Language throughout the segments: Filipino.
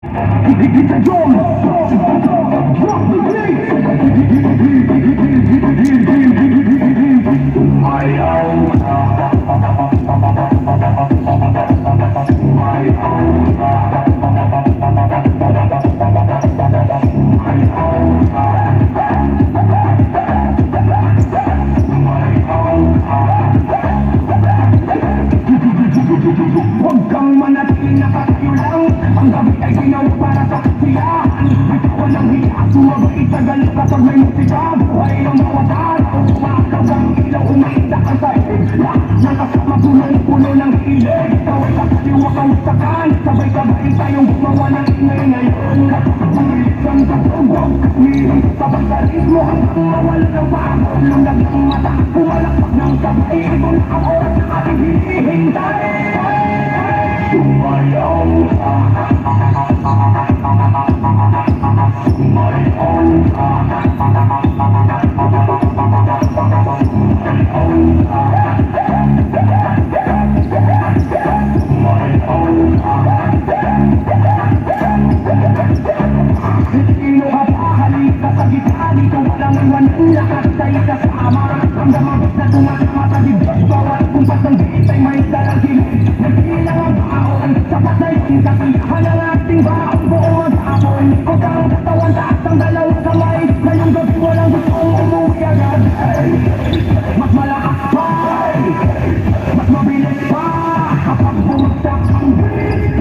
It's a John. Drop the beat. Huwag kang manatili nakatayo lang. Ang gabi ay ginawa para sa kasiyahan. Bitawan ang hiya, sumabay sa galit kapag may musika. Buhay ang bawat araw, umakaw ang ilaw, umainda ang sahig. Lahat ng kasama punong-puno ng hilig. Ikaw ay kakaliwa kang sakan. Sabay-sabay tayong gumawa ng ingay ngayon. Pumilis ang katugong, nilig sa vandalismo hanggang mawala ng bago. Lundag ng mata, pumalakpak ng sabay. Ito na ang oras na ating hinihintay. Sumayaw ka, sumayaw ka, sino ka pa? Halika sa gitna, dito walang iwan ng lahat sa'y kasama. Ang damagos na tumatama sa dibdib, bawat kumpas ng biit ay may dalang hilig. Nagsilang ang baon, sapat na yung kasiyahan ng ating baon. Buong maghapon, ikot ang katawan, taas ang dalawang kamay. Ngayong gabi walang gustong umuwi agad. Mas malakas pa, mas mabilis pa, kapag bumagsak ang beat,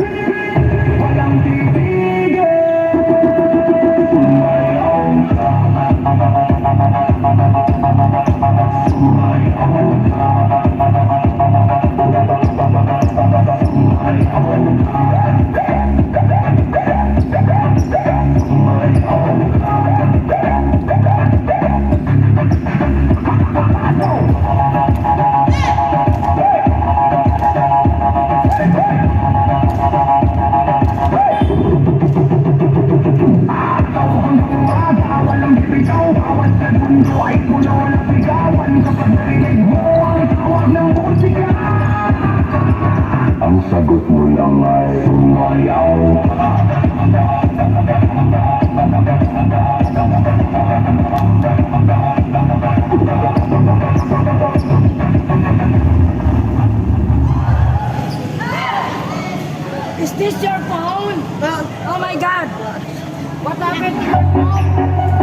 walang titigil. Sumayaw ka, sumayaw ka, ang sagot mo lang ay sumayaw. Is this your phone? Oh my God! What happened to your phone?